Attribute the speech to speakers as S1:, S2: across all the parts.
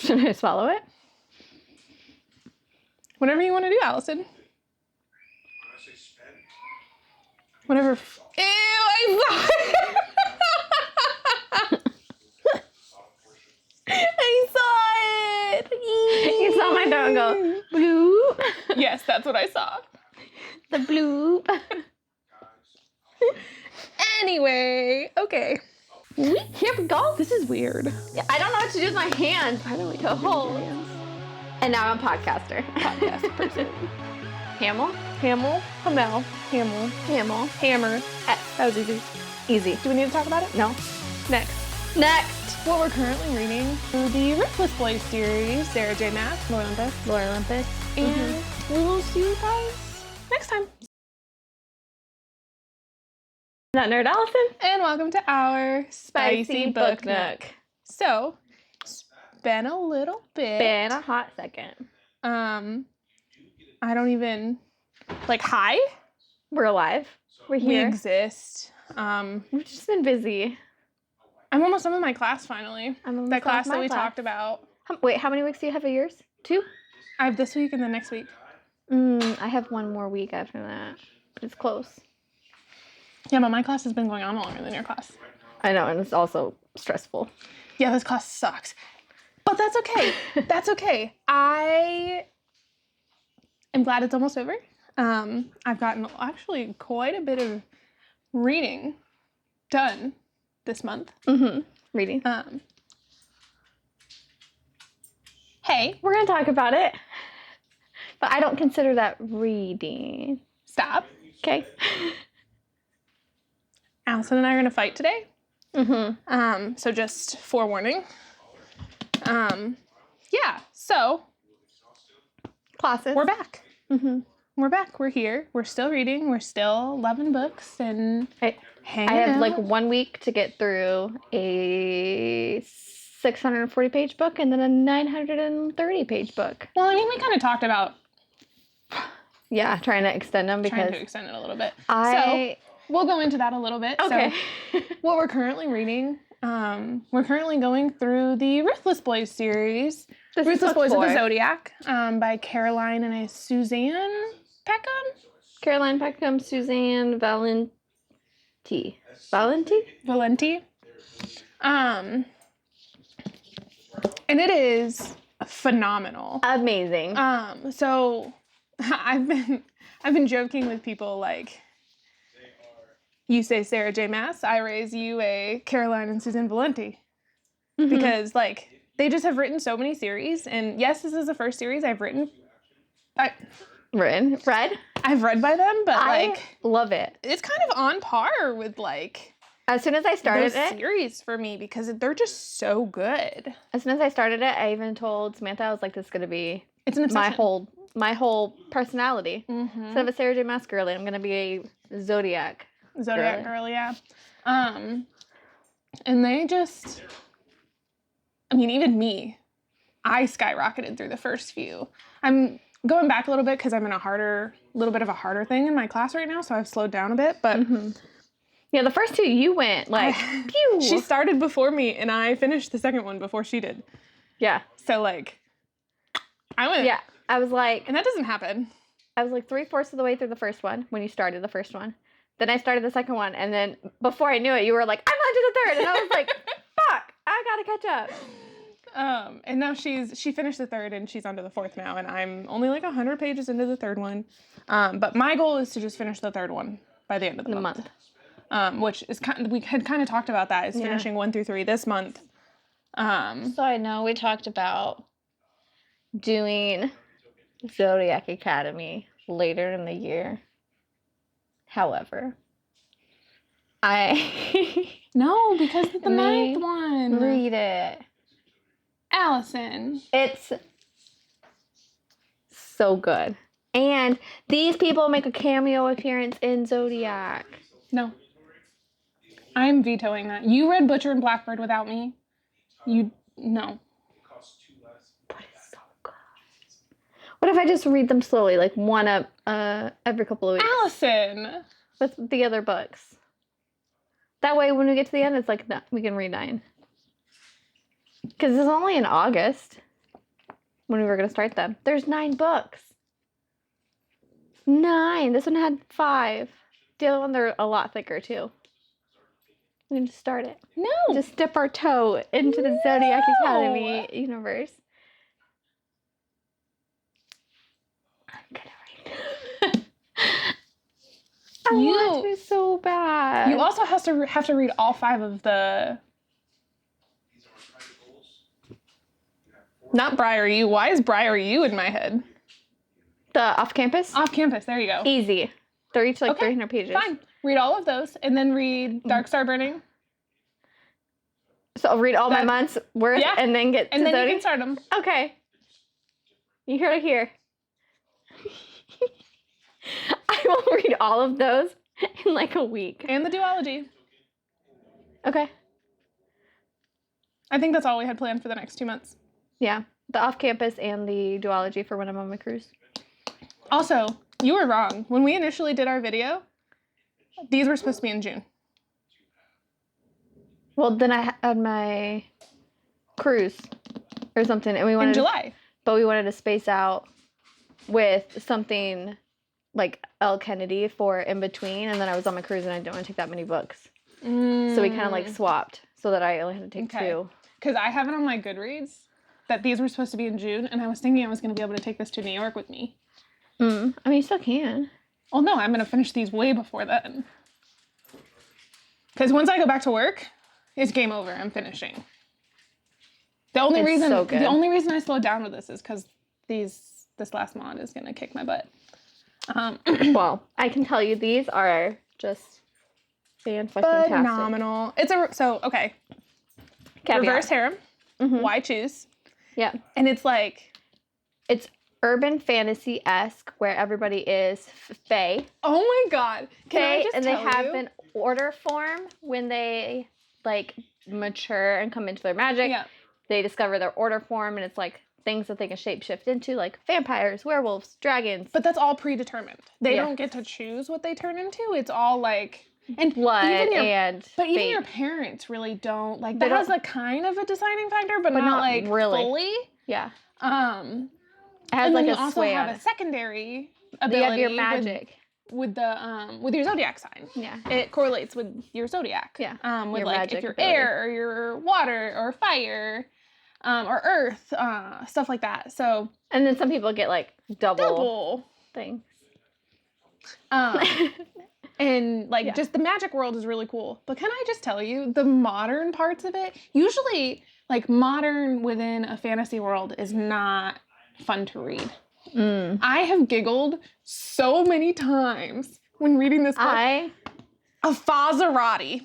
S1: Should I swallow it?
S2: Whatever you want to do, Allison. Whatever. Ew, I saw it. I saw it.
S1: You saw my throat and go, bloop.
S2: Yes, that's what I saw.
S1: The bloop.
S2: Anyway, okay.
S1: Here we go.
S2: This is weird.
S1: I don't know what to do with my hands.
S2: I don't like
S1: to hold. And now I'm a podcaster.
S2: Podcast person.
S1: Hamel?
S2: Hamel. Hamel. Hamel.
S1: Hamel.
S2: Hammer. That was easy.
S1: Easy.
S2: Do we need to talk about it?
S1: No.
S2: Next. What we're currently reading through the Ruthless Boys series, Sarah J. Maas, Lore Olympus. And we will see you guys next time.
S1: Not Nerd Allison.
S2: And welcome to our Spicy Book Nook. So, it's been a little bit.
S1: Been a hot second.
S2: I don't even, hi?
S1: We're alive. We're
S2: We
S1: here.
S2: exist.
S1: We've just been busy.
S2: I'm almost done with my class finally. That class that we talked about.
S1: Wait, how many weeks do you have of yours? 2?
S2: I have this week and then next week.
S1: I have one more week after that. But it's close.
S2: Yeah, but my class has been going on longer than your class.
S1: I know, and it's also stressful.
S2: Yeah, this class sucks. But that's okay. That's okay. I am glad it's almost over. I've gotten actually quite a bit of reading done this month.
S1: Reading.
S2: Hey.
S1: We're going to talk about it. But I don't consider that reading.
S2: Stop.
S1: Okay.
S2: Allison and I are going to fight today. So just forewarning. Yeah, so.
S1: Classes.
S2: We're back. We're back. We're here. We're still reading. We're still loving books and hanging
S1: I have
S2: out.
S1: 1 week to get through a 640-page book and then a 930-page book.
S2: Well, I mean, we kind of talked about
S1: Yeah, trying to extend them because
S2: trying to extend it a little bit.
S1: So
S2: we'll go into that a little bit.
S1: Okay.
S2: So what we're currently reading, we're currently going through the Ruthless Boys series. Ruthless Boys of the Zodiac by Caroline and Suzanne Peckham.
S1: Caroline Peckham, Suzanne Valenti.
S2: And it is phenomenal.
S1: Amazing.
S2: So I've been joking with people you say Sarah J. Maas, I raise you a Caroline and Suzanne Valenti. Because they just have written so many series, and yes, this is the first series I've written.
S1: Read?
S2: I've read by them, but
S1: I love it.
S2: it's kind of on par with
S1: As soon as I started
S2: those
S1: it,
S2: series for me because they're just so good.
S1: as soon as I started it, I even told Samantha, I was like, this is gonna be
S2: It's an obsession.
S1: my whole personality. Instead of a Sarah J. Maas girly, I'm gonna be a Zodiac
S2: girl, yeah. And they just, I mean, even me, I skyrocketed through the first few. I'm going back a little bit because I'm in a little bit of a harder thing in my class right now, so I've slowed down a bit, but
S1: Yeah, the first 2 you went pew.
S2: She started before me, and I finished the second one before she did.
S1: Yeah.
S2: So I went.
S1: Yeah. I was like,
S2: And that doesn't happen.
S1: I was like 3/4 of the way through the first one when you started the first one. Then I started the second one, and then before I knew it, you were like, I'm on to the third, and I was like, fuck, I gotta catch up.
S2: And now she finished the third, and she's on to the fourth now, and I'm only 100 pages into the third one. But my goal is to just finish the third one by the end of the month. Which is we had kind of talked about that, is finishing 1 through 3 this month.
S1: So I know we talked about doing Zodiac Academy later in the year. However,
S2: No, because it's the ninth one.
S1: Read it.
S2: Allison.
S1: It's so good. And these people make a cameo appearance in Zodiac.
S2: No. I'm vetoing that. You read Butcher and Blackbird without me. No.
S1: But it's so good. What if I just read them slowly, one every couple of weeks?
S2: Allison!
S1: With the other books. That way, when we get to the end, it's we can read 9. Because it's only in August, when we were going to start them. There's 9 books. 9. This one had 5. The other one, they're a lot thicker, too. We can just start it.
S2: No.
S1: Just dip our toe into the Zodiac Academy universe. I'm gonna read. I want to so bad.
S2: You also have to read all 5 of the... Not Briar U. Why is Briar U in my head?
S1: The off-campus?
S2: Off-campus. There you go.
S1: Easy. They're each like 300 pages.
S2: Fine. Read all of those and then read Dark Star Burning.
S1: So I'll read all my months worth and then get to
S2: and then
S1: Zodi?
S2: You can start them.
S1: Okay. You heard it here. I will read all of those in like a week.
S2: And the duology.
S1: Okay.
S2: I think that's all we had planned for the next 2 months.
S1: Yeah. The off-campus and the duology for when I'm on my cruise.
S2: Also, you were wrong. When we initially did our video, these were supposed to be in June.
S1: Well, then I had my cruise or something, and we wanted
S2: in July.
S1: But we wanted to space out with something like L. Kennedy for in between, and then I was on my cruise and I didn't want to take that many books. So we kind of like swapped so that I only had to take 2.
S2: Because I have it on my Goodreads that these were supposed to be in June, and I was thinking I was going to be able to take this to New York with me.
S1: I mean, you still can.
S2: Well, no, I'm going to finish these way before then. Because once I go back to work, it's game over. I'm finishing. The only reason I slowed down with this is because this last mod is going to kick my butt.
S1: Well, I can tell you these are just fan-fucking-tastic.
S2: Phenomenal. Okay.
S1: Caveat.
S2: Reverse harem. Why choose?
S1: Yeah.
S2: And it's like...
S1: It's urban fantasy-esque where everybody is fae.
S2: Oh my god.
S1: Fae, and they have an order form when they like mature and come into their magic.
S2: Yeah.
S1: They discover their order form, and it's like things that they can shapeshift into, like vampires, werewolves, dragons.
S2: But that's all predetermined. They don't get to choose what they turn into. It's all like...
S1: And blood and
S2: But
S1: fate.
S2: even your parents really don't. Like, that has a kind of a deciding factor, but not like
S1: really.
S2: fully.
S1: Yeah.
S2: It
S1: has like
S2: you
S1: a
S2: also
S1: sway
S2: have
S1: on
S2: a
S1: it.
S2: secondary
S1: You
S2: ability
S1: have your magic.
S2: with your zodiac sign.
S1: Yeah.
S2: It correlates with your zodiac.
S1: Yeah.
S2: With
S1: Your
S2: like
S1: magic
S2: if you're
S1: ability.
S2: air or you're water or fire, or earth, stuff like that. So.
S1: And then some people get like double. Things.
S2: And like just the magic world is really cool. But can I just tell you, the modern parts of it, usually like modern within a fantasy world is not fun to read. I have giggled so many times when reading this book. A Fazerati.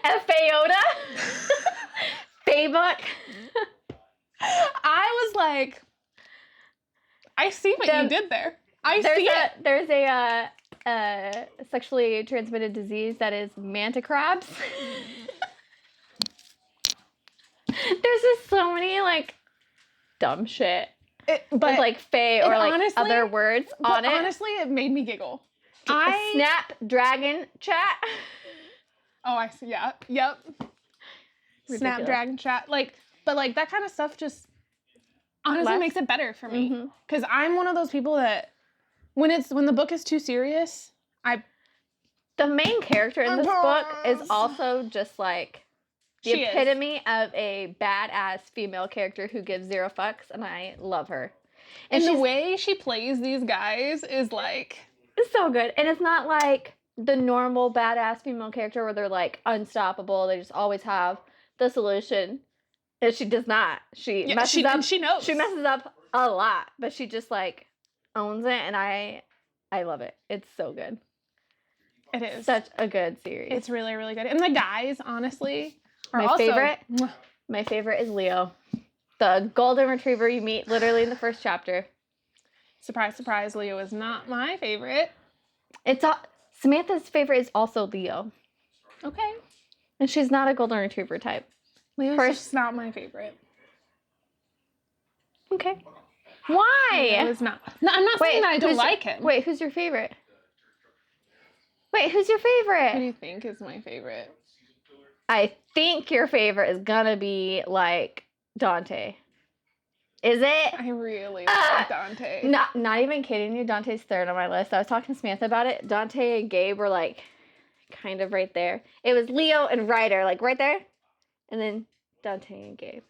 S1: A Fayota. Faybook.
S2: I was like, I see what you did there.
S1: There's a sexually transmitted disease that is manta crabs. There's just so many like dumb shit. But like fae or like honestly, other words on it.
S2: Honestly, it made me giggle.
S1: Snap dragon chat.
S2: Oh, I see. Yeah. Yep. Snapdragon chat. But that kind of stuff just honestly makes it better for me. Because I'm one of those people that when the book is too serious,
S1: the main character in this book is also just like the epitome of a badass female character who gives 0 fucks, and I love her.
S2: And the way she plays these guys is like...
S1: It's so good. And it's not like the normal badass female character where they're like unstoppable. They just always have the solution. And she does not. She messes up.
S2: She knows.
S1: She messes up a lot, but she just like owns it, and I love it. It's so good.
S2: It is.
S1: Such a good series.
S2: It's really, really good. And the guys, honestly, are
S1: My favorite is Leo. The golden retriever you meet literally in the first chapter.
S2: Surprise, surprise, Leo is not my favorite.
S1: Samantha's favorite is also Leo.
S2: Okay.
S1: And she's not a golden retriever type.
S2: Leo's just not my favorite.
S1: Okay. Why?
S2: Leo is not. No, I'm not saying that I don't like him.
S1: Wait, who's your favorite? Who do
S2: you think is my favorite?
S1: I think your favorite is gonna be like Dante. Is it?
S2: I really like Dante.
S1: Not even kidding you. Dante's third on my list. I was talking to Samantha about it. Dante and Gabe were like kind of right there. It was Leo and Ryder, like right there. And then Dante and Gabe.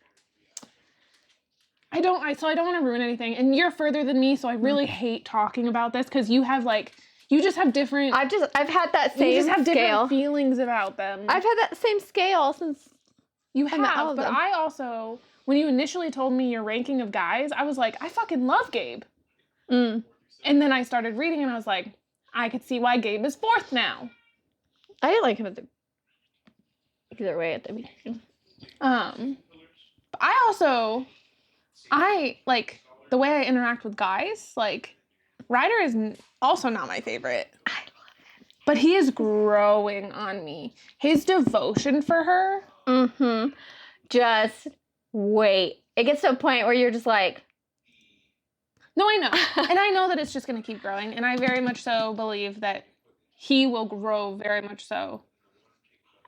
S2: I don't want to ruin anything. And you're further than me, so I really hate talking about this because you have like, you just have different.
S1: I've had that same
S2: You just have
S1: scale.
S2: different feelings about them.
S1: I've had that same scale since
S2: you have, but I also, when you initially told me your ranking of guys, I was like, I fucking love Gabe. And then I started reading and I was like, I could see why Gabe is fourth now.
S1: I didn't like him either way at the beginning.
S2: But I like the way I interact with guys, like Ryder is also not my favorite.
S1: I love him.
S2: But he is growing on me. His devotion for her.
S1: Just wait. It gets to a point where you're just like.
S2: No, I know. And I know that it's just going to keep growing. And I very much so believe that he will grow very much so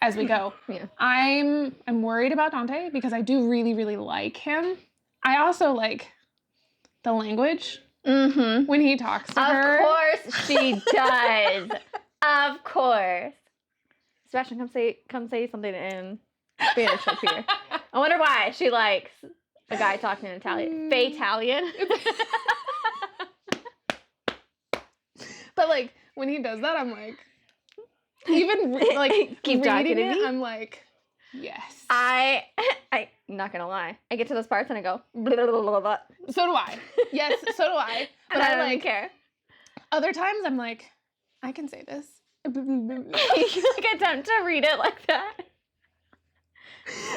S2: as we go.
S1: Yeah.
S2: I'm worried about Dante because I do really, really like him. I also like the language when he talks to her.
S1: Of course she does. Of course. Sebastian, come say something in Spanish up here. I wonder why she likes a guy talking in Italian. Italian.
S2: But like when he does that, I'm like, even like
S1: keep talking to me.
S2: I'm like, yes.
S1: I'm not gonna lie. I get to those parts and I go blah, blah, blah, blah, blah.
S2: So do I. Yes, so do I. But
S1: And I
S2: I
S1: don't
S2: like
S1: even care.
S2: Other times I'm like, I can say this.
S1: You attempt to read it like that.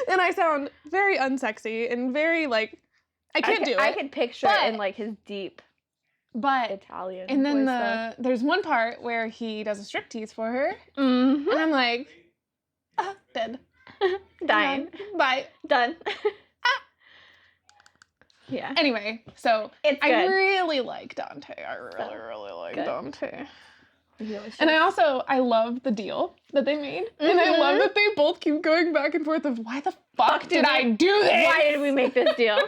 S2: And I sound very unsexy and very like I can't do it.
S1: I could picture it in like his deep Italian.
S2: And then
S1: voice
S2: there's one part where he does a striptease for her. And I'm like, dead.
S1: Dying.
S2: Bye.
S1: Done. Yeah.
S2: Anyway, so
S1: it's good.
S2: I really like Dante. I really like Dante.
S1: Delicious.
S2: And I love the deal that they made. And I love that they both keep going back and forth of why the fuck did I do this?
S1: Why did we make this deal?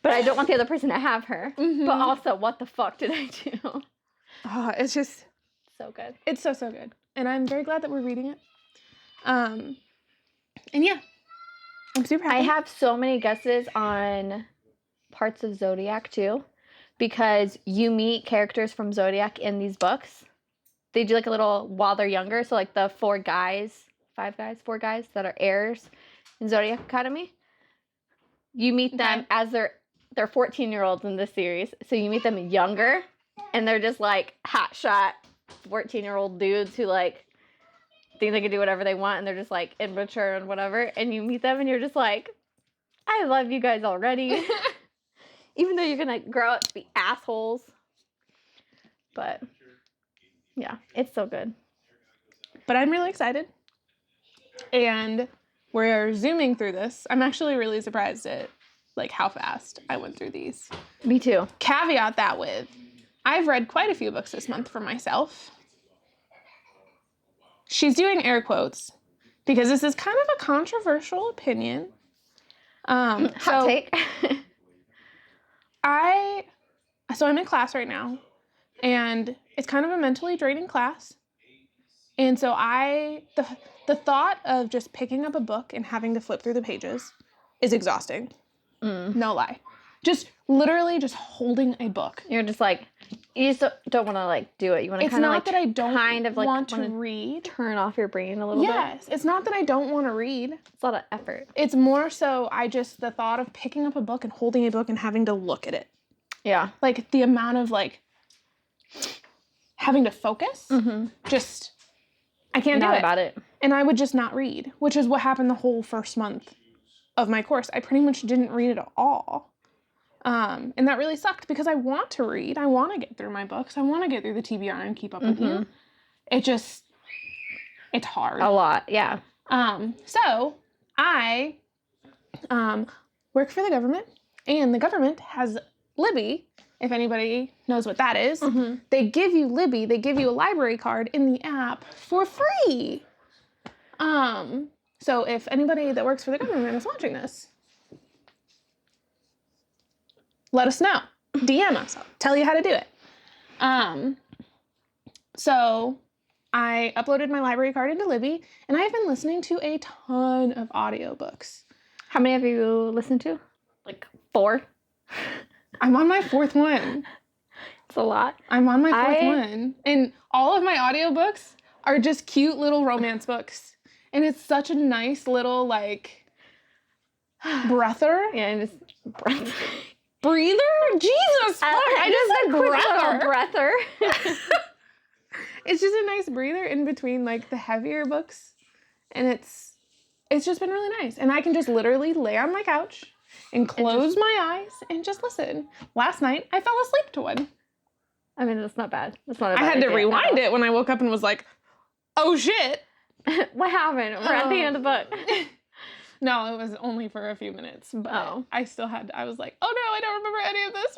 S1: But I don't want the other person to have her. But also, what the fuck did I do?
S2: Oh, it's just
S1: so good.
S2: It's so good. And I'm very glad that we're reading it. And yeah, I'm super happy.
S1: I have so many guesses on parts of Zodiac too, because you meet characters from Zodiac in these books. They do like a little while they're younger. So like the four guys that are heirs in Zodiac Academy. You meet them as they're 14-year-olds in this series. So you meet them younger and they're just like hotshot 14-year-old dudes who like think they can do whatever they want and they're just like immature and whatever. And you meet them and you're just like, I love you guys already. Even though you're going to grow up to be assholes. But yeah, it's so good.
S2: But I'm really excited. And we're zooming through this. I'm actually really surprised at like how fast I went through these.
S1: Me too.
S2: Caveat that with, I've read quite a few books this month for myself. She's doing air quotes because this is kind of a controversial opinion.
S1: Hot take.
S2: So I'm in class right now, and it's kind of a mentally draining class. And so the thought of just picking up a book and having to flip through the pages is exhausting. No lie. Just literally just holding a book.
S1: You're just like, you just don't want to like do it. You want to kind of like,
S2: that I don't
S1: kind of like
S2: want to read.
S1: Turn off your brain a little bit.
S2: Yes, it's not that I don't want to read.
S1: It's a lot of effort.
S2: It's more so the thought of picking up a book and holding a book and having to look at it.
S1: Yeah.
S2: Like the amount of like having to focus, just, I can't do it.
S1: Not about it.
S2: And I would just not read, which is what happened the whole first month of my course. I pretty much didn't read at all. And that really sucked because I want to read. I want to get through my books. I want to get through the TBR and keep up with you. It's hard.
S1: A lot, yeah.
S2: So I work for the government, and the government has Libby, if anybody knows what that is. They give you Libby, they give you a library card in the app for free. So if anybody that works for the government is watching this, let us know. DM us. I'll tell you how to do it. So I uploaded my library card into Libby, and I've been listening to a ton of audiobooks.
S1: How many have you listened to? Like 4?
S2: I'm on my 4th one.
S1: It's a lot.
S2: I'm on my 4th one. And all of my audiobooks are just cute little romance books. And it's such a nice little, like, breather.
S1: Yeah, just breath.
S2: Breather? Jesus!
S1: I just said breather.
S2: It's just a nice breather in between, like, the heavier books. And it's just been really nice. And I can just literally lay on my couch and close my eyes and just listen. Last night, I fell asleep to one.
S1: I mean, that's not bad. That's not a bad
S2: I had to
S1: idea
S2: rewind it when I woke up and was like, oh, shit.
S1: What happened? We're at the end of the book.
S2: No, it was only for a few minutes. But I still had, I was like, oh, no, I don't remember any of this.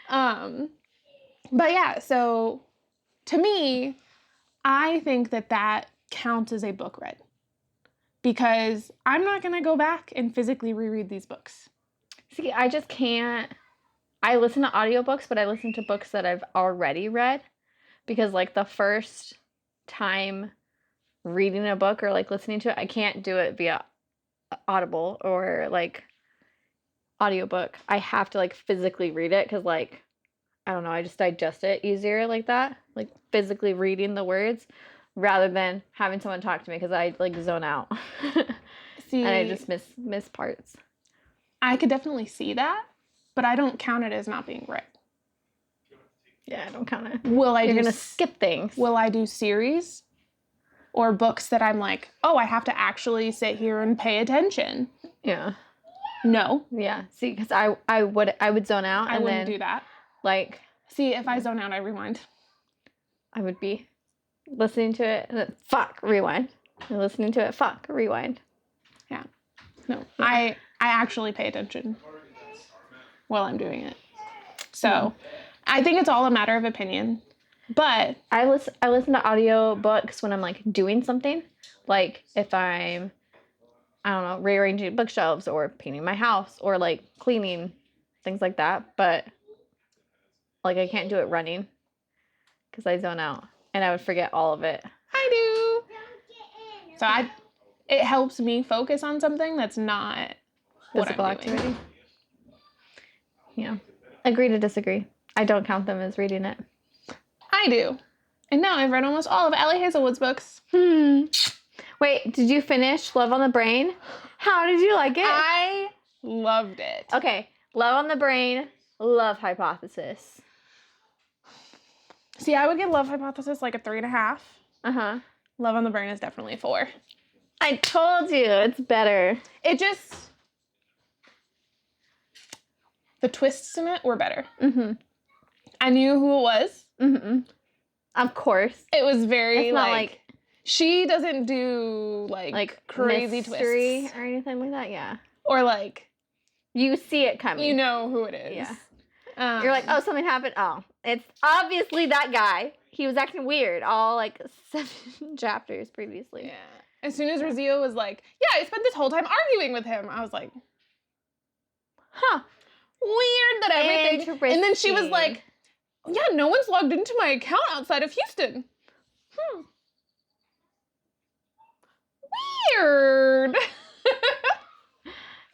S2: Rewind. But yeah, so to me, I think that counts as a book read. Because I'm not going to go back and physically reread these books.
S1: See, I just can't. I listen to audiobooks, but I listen to books that I've already read. Because, like, the first time reading a book or, like, listening to it, I can't do it via Audible or, like, audiobook. I have to, like, physically read it because, like, I don't know, I just digest it easier like that. Like, physically reading the words. Rather than having someone talk to me because I, like, zone out.
S2: See,
S1: and I just miss parts.
S2: I could definitely see that, but I don't count it as not being read.
S1: Yeah, I don't count it.
S2: You're
S1: going to skip things.
S2: Will I do series or books that I'm like, oh, I have to actually sit here and pay attention?
S1: Yeah.
S2: No.
S1: Yeah. See, because I would zone out.
S2: I wouldn't do that.
S1: Like.
S2: See, if I zone out, I rewind.
S1: I would be listening to it and then rewind. And listening to it, rewind.
S2: Yeah. No. Yeah. I actually pay attention while I'm doing it. So I think it's all a matter of opinion. But
S1: I listen to audiobooks when I'm, like, doing something. Like if I'm, I don't know, rearranging bookshelves or painting my house or, like, cleaning, things like that. But, like, I can't do it running because I zone out. And I would forget all of it.
S2: I do. So it helps me focus on something that's not
S1: physical activity. Yeah. Agree to disagree. I don't count them as reading it.
S2: I do. And now I've read almost all of Allie Hazelwood's books.
S1: Wait, did you finish Love on the Brain? How did you like it?
S2: I loved it.
S1: Okay. Love on the Brain. Love Hypothesis.
S2: See, I would give Love Hypothesis like a 3.5.
S1: Uh-huh.
S2: Love on the Brain is definitely a 4.
S1: I told you, it's better.
S2: It just... The twists in it were better.
S1: Mm-hmm.
S2: I knew who it was.
S1: Mm-hmm. Of course.
S2: It was very,
S1: it's not like...
S2: She doesn't do, like crazy
S1: mystery
S2: twists.
S1: Or anything like that, yeah.
S2: Or, like...
S1: You see it coming.
S2: You know who it is.
S1: Yeah. You're like, oh, something happened. Oh, it's obviously that guy. He was acting weird all, like, 7 chapters previously.
S2: Yeah. As soon as Razia was like, yeah, I spent this whole time arguing with him, I was like, huh, weird that everything. And then she was like, yeah, no one's logged into my account outside of Houston. Weird.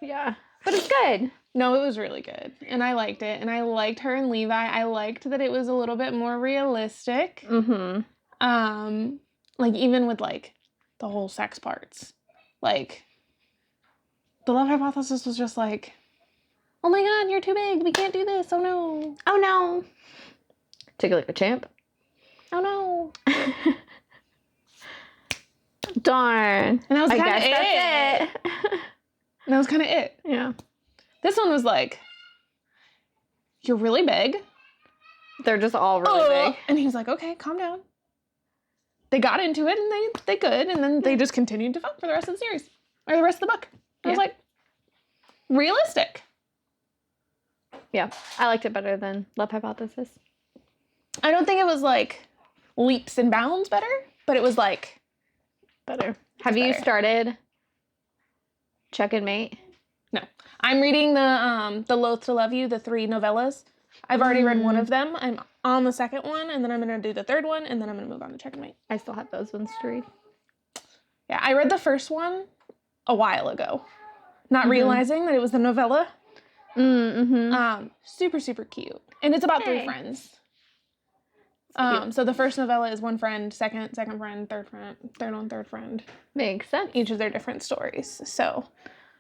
S1: Yeah. But it's good.
S2: No, it was really good. And I liked it. And I liked her and Levi. I liked that it was a little bit more realistic.
S1: Mm-hmm.
S2: Like, even with, like, the whole sex parts. Like, the Love Hypothesis was just like, oh my god, you're too big. We can't do this. Oh no.
S1: Oh no. Take it like a champ.
S2: Oh no.
S1: Darn.
S2: And that was kind of
S1: that's it.
S2: And that was kind of it.
S1: Yeah.
S2: This one was like, you're really big.
S1: They're just all really big.
S2: And he was like, okay, calm down. They got into it and they could, and then they just continued to fuck for the rest of the series. Or the rest of the book. I was like, realistic.
S1: Yeah. I liked it better than Love Hypothesis.
S2: I don't think it was like leaps and bounds better, but it was like
S1: better. Have you started Check and Mate?
S2: No. I I'm reading the Loath to Love You, the 3 novellas. I've already read one of them. I'm on the second one, and then I'm going to do the third one, and then I'm going to move on to Checkmate.
S1: I still have those ones to read.
S2: Yeah, I read the first one a while ago, not realizing that it was the novella. Super, super cute. And it's about 3 friends. So the first novella is one friend, second friend, third friend.
S1: Makes sense.
S2: Each of their different stories. So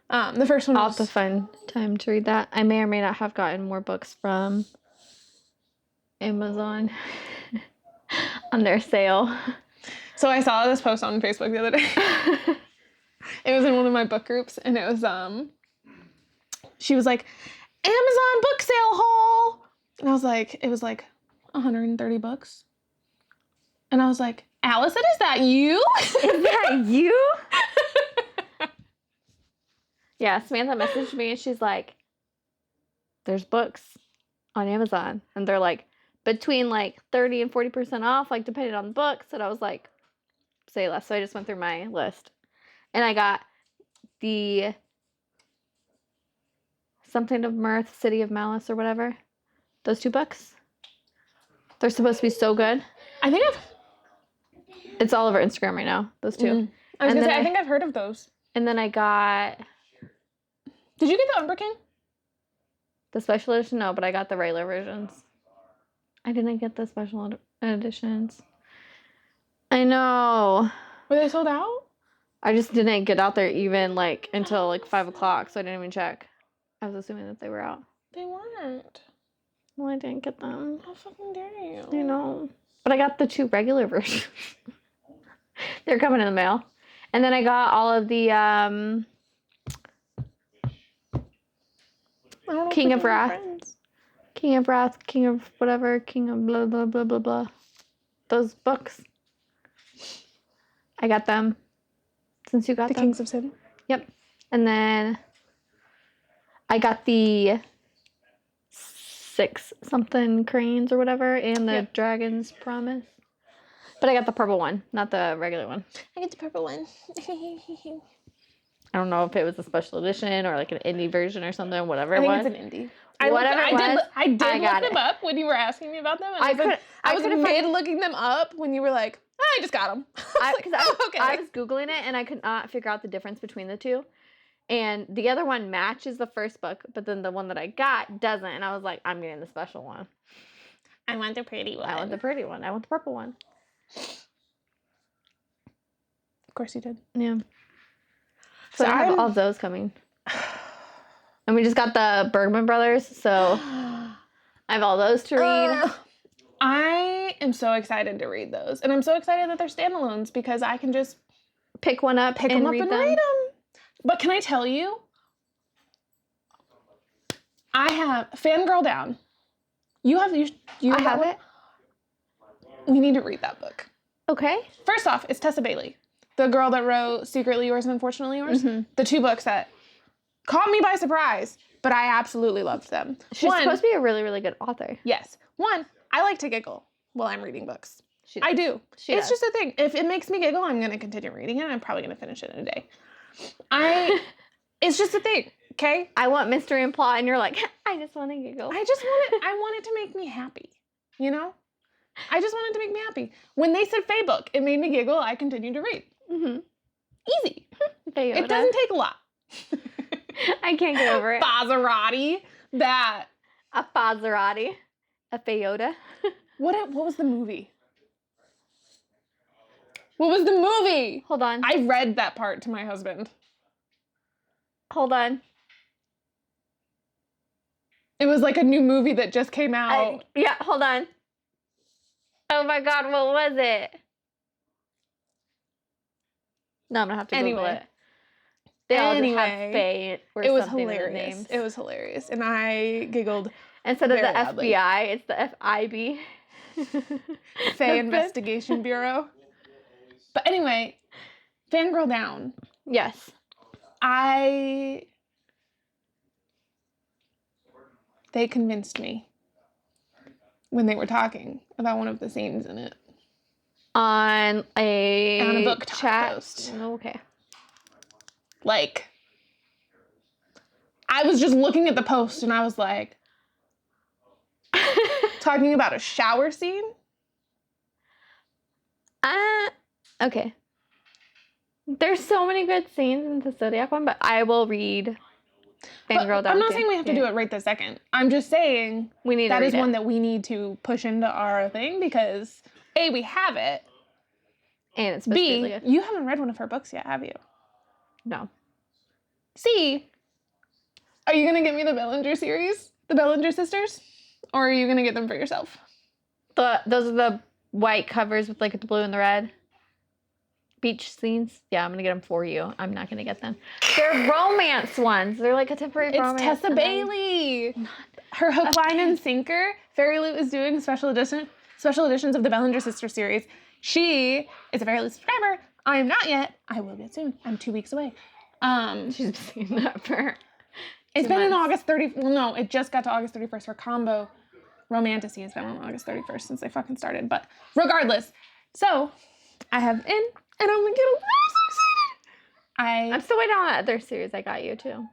S2: the first one
S1: I'll
S2: was...
S1: have to find time to read that. I may or may not have gotten more books from Amazon on their sale. So
S2: I saw this post on Facebook the other day. It was in one of my book groups, and it was, she was like, Amazon book sale haul! And I was like, it was like 130 bucks. And I was like, Allison, is that you?
S1: Is that you? Yeah, Samantha messaged me and she's like, there's books on Amazon. And they're like between like 30 and 40% off, like depending on the books. And I was like, say less. So I just went through my list. And I got the Something of Mirth, City of Malice or whatever. Those 2 books. They're supposed to be so good.
S2: I think
S1: It's all over Instagram right now, those 2.
S2: I was going to say, I think I've heard of those.
S1: And then I got...
S2: Did you get the Umber King?
S1: The special edition? No, but I got the regular versions. I didn't get the special editions. I know.
S2: Were they sold out?
S1: I just didn't get out there even like until like 5 o'clock, so I didn't even check. I was assuming that they were out.
S2: They weren't.
S1: Well, I didn't get them.
S2: How fucking dare you?
S1: I know. But I got the 2 regular versions. They're coming in the mail. And then I got all of the King of Wrath, King of whatever, King of blah, blah, blah, blah, blah. Those books. I got them since you got them.
S2: The Kings of Sin?
S1: Yep. And then I got the 6 something cranes or whatever and the Dragon's Promise. But I got the purple one, not the regular one.
S2: I get the purple one.
S1: I don't know if it was a special edition or like an indie version or something, whatever it was.
S2: I think it's an indie. I did look them up when you were asking me about them. And I was mid looking them up when you were like, I just got them. I
S1: was Googling it and I could not figure out the difference between the 2. And the other one matches the first book, but then the one that I got doesn't. And I was like, I'm getting the special one.
S2: I want the pretty one.
S1: I want the pretty one. I want the purple one.
S2: Of course you did.
S1: Yeah. So I have all of those coming. And we just got the Bergman Brothers, so I have all those to read.
S2: I am so excited to read those. And I'm so excited that they're standalones because I can just
S1: pick one up and read them.
S2: But can I tell you? I have Fangirl Down. You have it. We need to read that book.
S1: Okay.
S2: First off, it's Tessa Bailey, the girl that wrote Secretly Yours and Unfortunately Yours. Mm-hmm. The 2 books that caught me by surprise, but I absolutely loved them.
S1: She's supposed to be a really, really good author.
S2: Yes. 1, I like to giggle while I'm reading books. I do. It's just a thing. If it makes me giggle, I'm going to continue reading it. I'm probably going to finish it in a day. It's just a thing, okay?
S1: I want mystery and plot, and you're like, I just want to giggle.
S2: I want it to make me happy, you know? I just want it to make me happy. When they said Fae book, it made me giggle. I continued to read. Mm-hmm. Easy. It doesn't take a lot.
S1: I can't get over it.
S2: Maserati. That.
S1: A Maserati. A Toyota.
S2: What was the movie? What was the movie?
S1: Hold on.
S2: I read that part to my husband.
S1: Hold on.
S2: It was like a new movie that just came out.
S1: Yeah, hold on. Oh my God, what was it? No, I'm gonna have to Google it. They all just have Faye or
S2: it was
S1: something
S2: hilarious.
S1: in the names.
S2: It was hilarious, and I giggled.
S1: Instead of the loudly. FBI, it's the FIB.
S2: Faye Investigation Bureau. But anyway, Fangirl Down.
S1: Yes.
S2: They convinced me when they were talking about one of the scenes in it.
S1: On a
S2: book
S1: chat
S2: post.
S1: Okay.
S2: Like, I was just looking at the post and I was like, talking about a shower scene?
S1: Okay. There's so many good scenes in the Zodiac one, but I will read Fangirl down.
S2: I'm not saying we have to do it right this second. I'm just saying
S1: we need
S2: that
S1: to
S2: is
S1: read
S2: one
S1: it.
S2: that we need to push into our thing because A, we have it.
S1: And it's supposed to be
S2: B,
S1: really good.
S2: you haven't read one of her books yet, have you?
S1: No.
S2: C, are you going to get me the Bellinger series? The Bellinger sisters? Or are you going to get them for yourself?
S1: Those are the white covers with like the blue and the red. Beach scenes. Yeah, I'm going to get them for you. I'm not going to get them. They're romance ones. They're like a temporary romance.
S2: It's Tessa Bailey. Her Hook, Line, and Sinker. Fairy Loot is doing special editions of the Bellinger Sisters series. She is a Fairy Loot subscriber. I am not yet. I will get soon. I'm 2 weeks away.
S1: She's seen that for
S2: It's been in August 30th. Well, no, it just got to August 31st for combo. Romantasy has been on August 31st since they fucking started. But regardless, so I have in, and I'm gonna get so excited.
S1: I'm still waiting on that other series I got you too.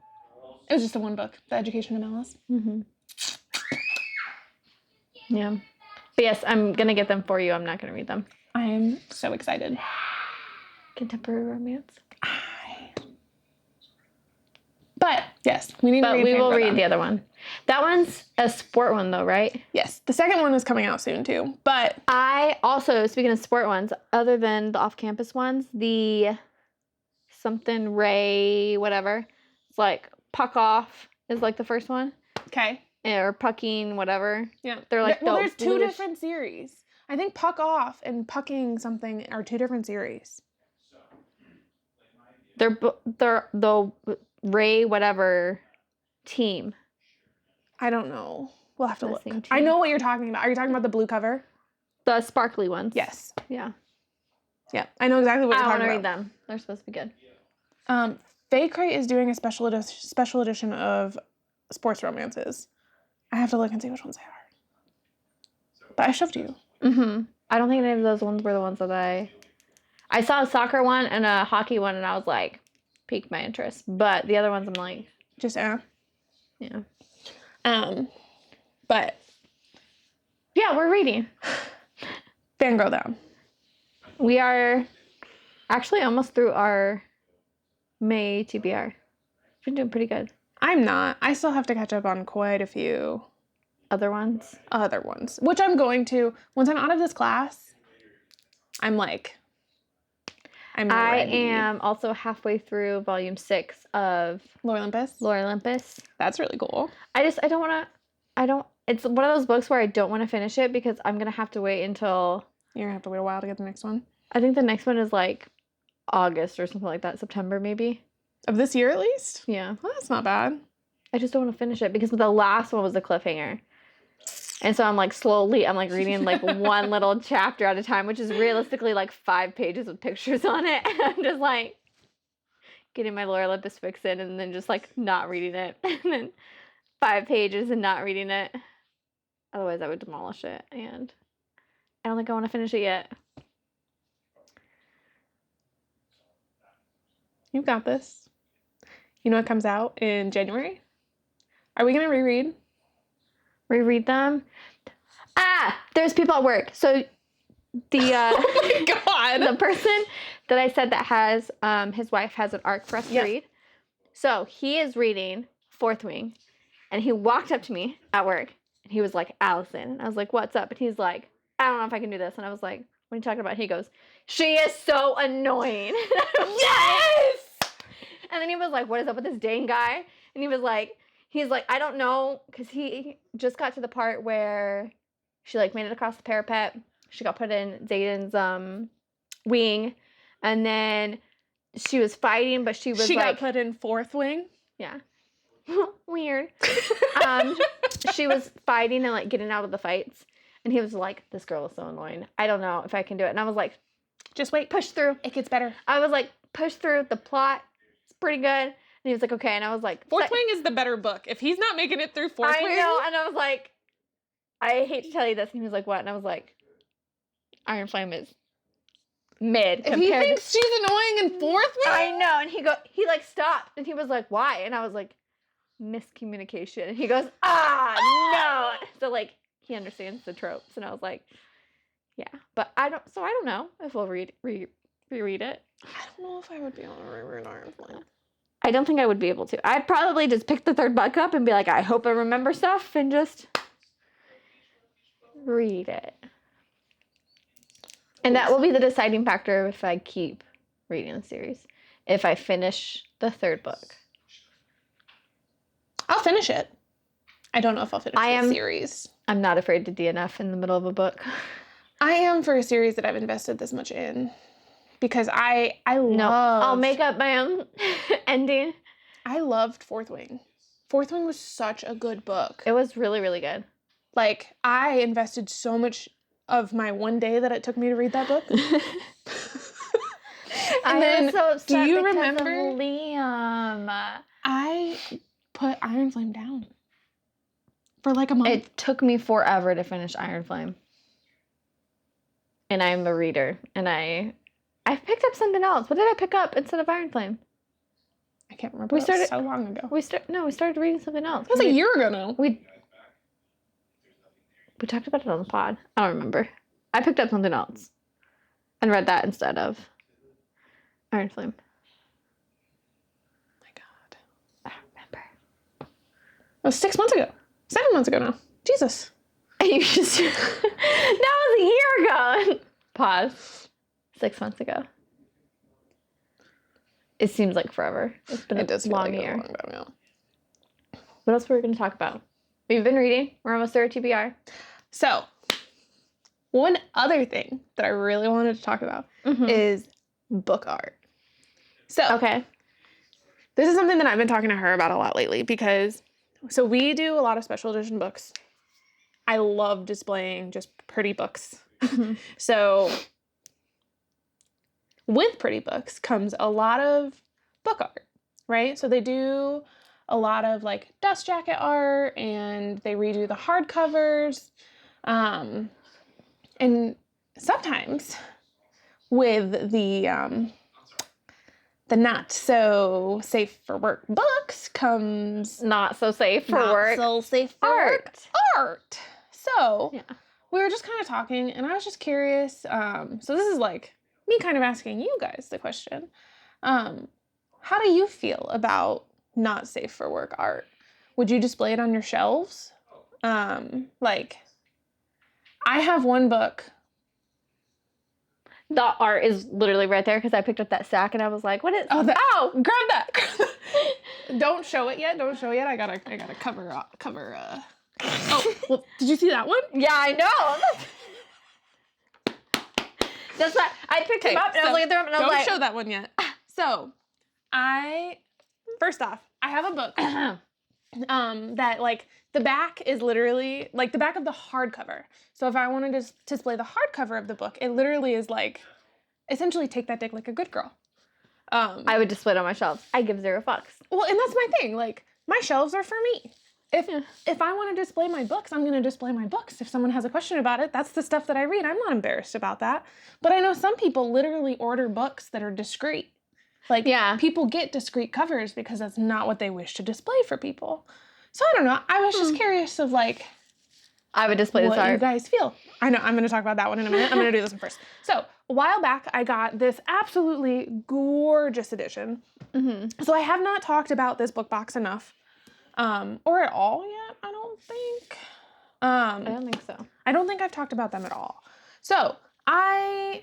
S2: It was just the one book, The Education of Alice.
S1: Mm-hmm. Yeah. But yes, I'm gonna get them for you. I'm not gonna read them.
S2: I am so excited.
S1: Contemporary romance.
S2: But yes, we need to read.
S1: But we will read the other one. That one's a sport one though, right?
S2: Yes. The second one is coming out soon too. But
S1: I also, speaking of sport ones, other than the off-campus ones, the something Ray, whatever, it's like Puck Off is like the first one.
S2: Okay.
S1: Or Pucking, whatever.
S2: Yeah.
S1: They're like
S2: there's two different series. I think Puck Off and Pucking something are two different series.
S1: They're the Ray whatever team.
S2: I don't know. We'll have to look.
S1: Team.
S2: I know what you're talking about. Are you talking about the blue cover?
S1: The sparkly ones.
S2: Yes.
S1: Yeah.
S2: Yeah. I know exactly what you're talking about.
S1: I want to read them. They're supposed to be good.
S2: Fake Crate is doing a special edition of sports romances. I have to look and see which ones they are. But I shoved you.
S1: Mm-hmm. I don't think any of those ones were the ones that I saw a soccer one and a hockey one, and I was like, piqued my interest. But the other ones, I'm like,
S2: just
S1: yeah.
S2: But
S1: yeah, we're reading.
S2: Fangirl down.
S1: We are actually almost through our May TBR. We've been doing pretty good.
S2: I'm not. I still have to catch up on quite a few
S1: other ones,
S2: which I'm going to. Once I'm out of this class, I'm ready.
S1: I am also halfway through volume 6 of
S2: Lore Olympus. That's really cool.
S1: it's one of those books where I don't want to finish it because I'm going to have to wait until...
S2: You're going to have to wait a while to get the next one?
S1: I think the next one is like August or something like that, September maybe.
S2: Of this year at least?
S1: Yeah.
S2: Well, that's not bad.
S1: I just don't want to finish it because the last one was a cliffhanger. And so I'm like reading like one little chapter at a time, which is realistically like 5 pages with pictures on it. And I'm just like getting my Lore Olympus fix in and then just like not reading it. And then 5 pages and not reading it. Otherwise I would demolish it. And I don't think I want to finish it yet.
S2: You've got this. You know what comes out in January? Are we going to reread?
S1: Reread them? There's people at work. So the
S2: oh my God.
S1: The person that I said that has his wife has an arc for us to read. So he is reading Fourth Wing, and he walked up to me at work and he was like, Allison. And I was like, what's up? And he's like, I don't know if I can do this. And I was like, what are you talking about? He goes, she is so annoying. Yes! And then he was like, what is up with this Dane guy? And he's like, I don't know, because he just got to the part where she like made it across the parapet. She got put in Zayden's wing, and then she was fighting, but she got
S2: put in Fourth Wing.
S1: Yeah, weird. She was fighting and like getting out of the fights, and he was like, "This girl is so annoying. I don't know if I can do it." And I was like,
S2: "Just wait,
S1: push through.
S2: It gets better."
S1: I was like, "Push through. The plot is pretty good." And he was like, okay. And I was like...
S2: Fourth Wing is the better book. If he's not making it through Fourth Wing...
S1: I know. And I was like, I hate to tell you this. And he was like, what? And I was like, Iron Flame is mid.
S2: If he thinks she's annoying in Fourth Wing?
S1: I know. And he like stopped. And he was like, why? And I was like, miscommunication. He goes, no. So, like, he understands the tropes. And I was like, yeah. But I don't know if we'll reread it.
S2: I don't know if I would be able to reread Iron Flame.
S1: I don't think I would be able to. I'd probably just pick the third book up and be like, I hope I remember stuff, and just read it. And that will be the deciding factor if I keep reading the series. If I finish the third book.
S2: I'll finish it. I don't know if I'll finish the series.
S1: I'm not afraid to DNF in the middle of a book.
S2: I am for a series that I've invested this much in. Because I love...
S1: No, I'll make up my own ending.
S2: I loved Fourth Wing. Fourth Wing was such a good book.
S1: It was really, really good.
S2: Like, I invested so much of my one day that it took me to read that book. And then,
S1: so upset
S2: do you
S1: because
S2: remember
S1: of Liam?
S2: I put Iron Flame down for like a month.
S1: It took me forever to finish Iron Flame. And I'm a reader. And I picked up something else. What did I pick up instead of Iron Flame?
S2: I can't remember. We started so long ago.
S1: We started reading something else.
S2: It was a year ago now.
S1: We talked about it on the pod. I don't remember. I picked up something else and read that instead of Iron Flame.
S2: Oh my God.
S1: I don't remember.
S2: It was 6 months ago. 7 months ago now. Jesus.
S1: You just that was a year ago. Pause. 6 months ago. It seems like forever. It's been a long year. What else were we going to talk about? We've been reading. We're almost there at TBR.
S2: So, one other thing that I really wanted to talk about is book art. So,
S1: okay.
S2: This is something that I've been talking to her about a lot lately because, so we do a lot of special edition books. I love displaying just pretty books. So, with pretty books comes a lot of book art, right? So they do a lot of like dust jacket art and they redo the hardcovers. And sometimes with the not so safe for work books comes
S1: not so safe for work.
S2: So safe for
S1: art.
S2: Art. So
S1: yeah.
S2: We were just kind of talking and I was just curious. So this is like me kind of asking you guys the question. How do you feel about not safe for work art? Would you display it on your shelves? Like, I have one book.
S1: The art is literally right there because I picked up that sack and I was like, what is...
S2: Oh, grab that. Don't show it yet. I gotta cover. Oh, well, did you see that one?
S1: Yeah, I know. That's what I picked him up and I was looking through him and I was like,
S2: don't show that one yet. So, first off, I have a book that like the back is literally like the back of the hardcover. So if I wanted to display the hardcover of the book, it literally is like essentially take that dick like a good girl.
S1: I would display it on my shelves. I give 0 fucks.
S2: Well, and that's my thing. Like my shelves are for me. If I want to display my books, I'm going to display my books. If someone has a question about it, that's the stuff that I read. I'm not embarrassed about that. But I know some people literally order books that are discreet. Like, people get discreet covers because that's not what they wish to display for people. So I don't know. I was just curious of like,
S1: I would display this art.
S2: What you guys feel. I know. I'm going to talk about that one in a minute. I'm going to do this one first. So a while back, I got this absolutely gorgeous edition. So I have not talked about this book box enough. Or at all yet, I don't think.
S1: I don't think so.
S2: I don't think I've talked about them at all. So, I'm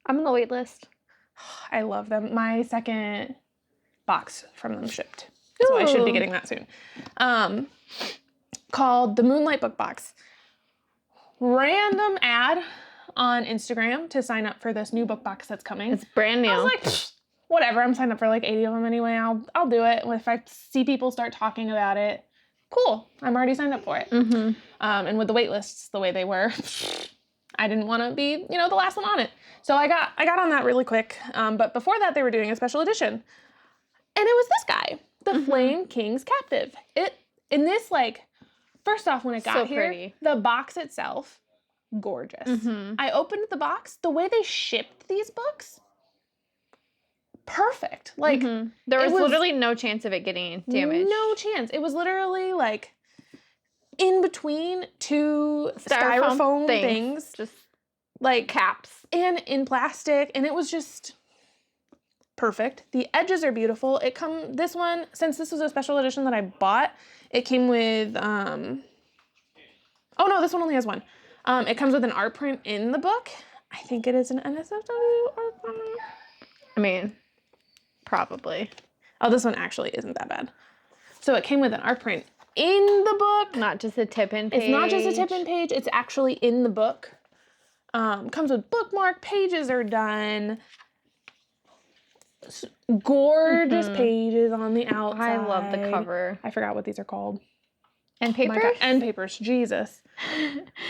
S1: on the wait list.
S2: I love them. My second box from them shipped. So I should be getting that soon. Called the Moonlight Book Box. Random ad on Instagram to sign up for this new book box that's coming.
S1: It's brand new.
S2: I was like, whatever, I'm signed up for like 80 of them anyway. I'll do it. If I see people start talking about it, cool. I'm already signed up for it. And with the wait lists the way they were, I didn't want to be, the last one on it. So I got on that really quick. But before that, they were doing a special edition. And it was this guy, the Flame King's Captive. First off, when it got here,
S1: pretty.
S2: The box itself, gorgeous. I opened the box. The way they shipped these books, perfect. Like
S1: there was literally no chance of it getting damaged.
S2: No chance. It was literally like in between two styrofoam things.
S1: Just
S2: like
S1: caps.
S2: And in plastic. And it was just perfect. The edges are beautiful. This one, since this was a special edition that I bought, it came with, oh no, this one only has one. It comes with an art print in the book. I think it is an NSFW art print.
S1: I mean, probably.
S2: Oh, this one actually isn't that bad. So it came with an art print in the book.
S1: Not just a tip-in page.
S2: It's not just a tip-in page. It's actually in the book. Comes with bookmark. Pages are done. Gorgeous pages on the outside.
S1: I love the cover.
S2: I forgot what these are called.
S1: And papers?
S2: Oh my God. And papers. Jesus.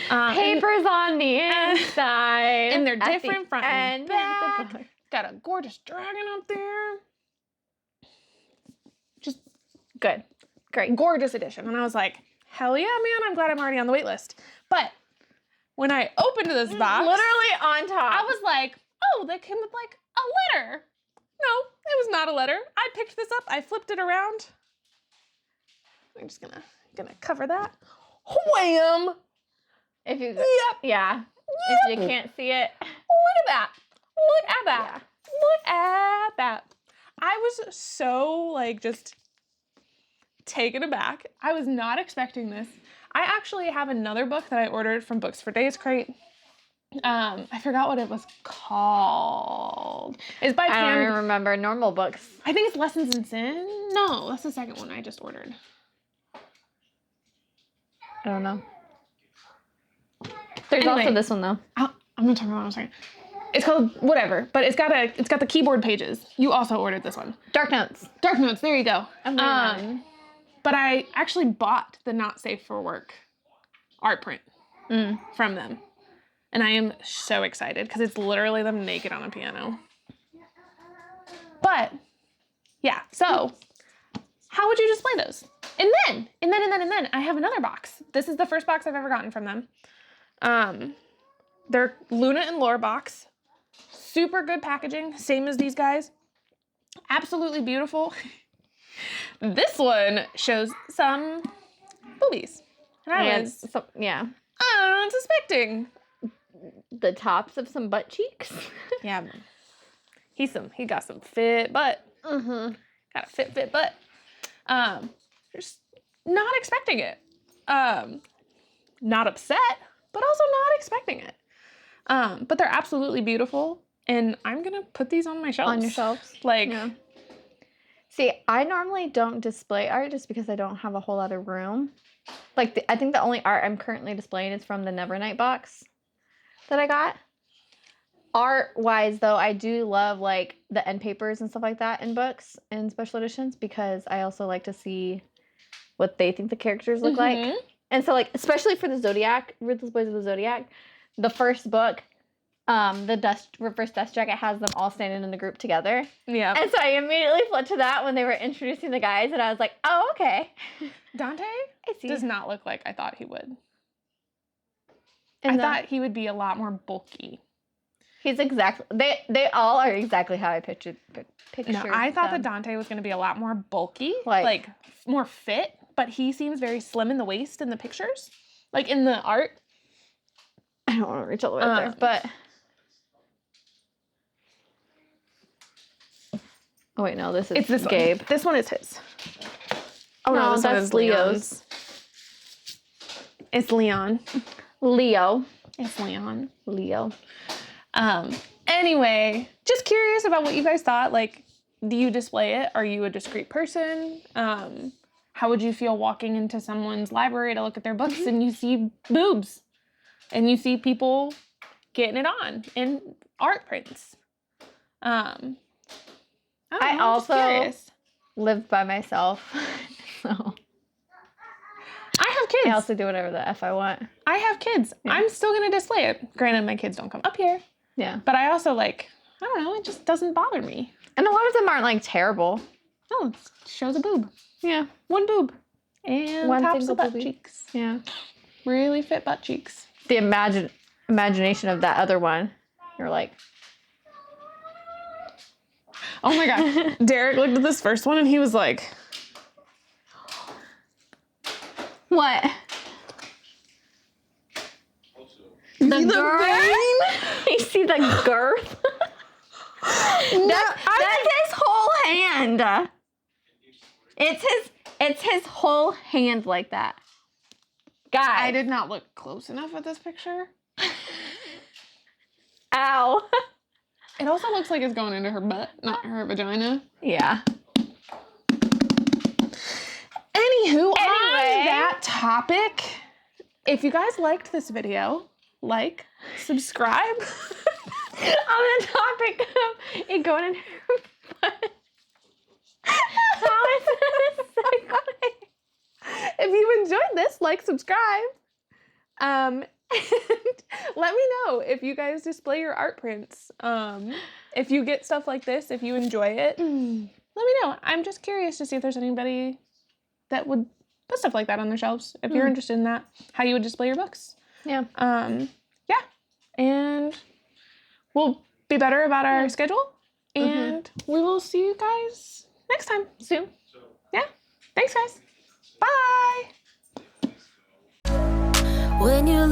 S1: Papers on the inside.
S2: And they're different front and
S1: back.
S2: back. Got a gorgeous dragon up there. Just
S1: good. Great.
S2: Gorgeous edition. And I was like, hell yeah, man. I'm glad I'm already on the wait list. But when I opened this box.
S1: Literally on top.
S2: I was like, oh, that came with like a letter. No, it was not a letter. I picked this up. I flipped it around. I'm just gonna cover that. Wham!
S1: If you,
S2: yep.
S1: Yeah.
S2: Yep.
S1: If you can't see it.
S2: Look at that. Look at that.
S1: Yeah.
S2: Look at that. I was so like just taken aback. I was not expecting this. I actually have another book that I ordered from Books for Days Crate. I forgot what it was called. It's by
S1: I don't even remember. Normal books.
S2: I think it's Lessons in Sin. No, that's the second one I just ordered.
S1: I don't know. There's also this one though.
S2: I'm gonna talk about it in a second. It's called whatever, but it's got the keyboard pages. You also ordered this one.
S1: Dark Notes.
S2: Dark Notes. There you go.
S1: But
S2: But I actually bought the Not Safe for Work art print from them. And I am so excited because it's literally them naked on a piano. But, yeah, so how would you display those? And then, I have another box. This is the first box I've ever gotten from them. They're Luna and Lore box. Super good packaging, same as these guys. Absolutely beautiful. This one shows some boobies. And I was suspecting.
S1: The tops of some butt cheeks.
S2: Yeah. He got some fit butt. Got a fit butt. Just not expecting it. Not upset, but also not expecting it. But they're absolutely beautiful. And I'm going to put these on my shelves.
S1: On your shelves?
S2: Like,
S1: yeah. See, I normally don't display art just because I don't have a whole lot of room. Like, I think the only art I'm currently displaying is from the Nevernight box that I got. Art-wise, though, I do love, like, the end papers and stuff like that in books and special editions because I also like to see what they think the characters look like. And so, like, especially for the Zodiac, Ruthless Boys of the Zodiac, the first book, the reverse dust jacket has them all standing in the group together.
S2: Yeah.
S1: And so I immediately flipped to that when they were introducing the guys, and I was like, oh, okay.
S2: Dante does not look like I thought he would. I thought he would be a lot more bulky.
S1: He's exactly, they all are exactly how I pictured
S2: No, I thought that Dante was going to be a lot more bulky, like more fit, but he seems very slim in the waist in the pictures, like in the art.
S1: I don't want to reach all the way up there, but. Oh, wait, no, this is Gabe.
S2: This one is his.
S1: Oh, no, that's Leo's.
S2: It's Leon.
S1: Leo.
S2: It's Leon.
S1: Leo.
S2: Anyway, just curious about what you guys thought. Like, do you display it? Are you a discreet person? How would you feel walking into someone's library to look at their books and you see boobs? And you see people getting it on in art prints?
S1: I also live by myself, so
S2: I have kids.
S1: I also do whatever the F I want.
S2: I have kids. Yeah. I'm still going to display it. Granted, my kids don't come up here.
S1: Yeah.
S2: But I also, like, I don't know, it just doesn't bother me.
S1: And a lot of them aren't, like, terrible.
S2: No, it shows a boob.
S1: Yeah.
S2: One boob. And
S1: one
S2: tops of butt
S1: boobie.
S2: cheeks.
S1: Yeah.
S2: Really fit butt cheeks.
S1: The imagination of that other one. You're like...
S2: Oh my God. Derek looked at this first one and he was like,
S1: What? The girth? You see the girth? That's his whole hand. It's his whole hand like that. Guys.
S2: I did not look close enough at this picture.
S1: Ow.
S2: It also looks like it's going into her butt, not her vagina.
S1: Yeah.
S2: Anywho, on that topic, if you guys liked this video, like, subscribe.
S1: On the topic of it going in her butt. How is this a segue?
S2: If you enjoyed this, like, subscribe. And let me know if you guys display your art prints. If you get stuff like this, if you enjoy it, let me know. I'm just curious to see if there's anybody that would put stuff like that on their shelves. If you're interested in that, how you would display your books.
S1: Yeah.
S2: Yeah. And we'll be better about our schedule. And we will see you guys next time soon. Yeah. Thanks, guys. Bye.
S3: When you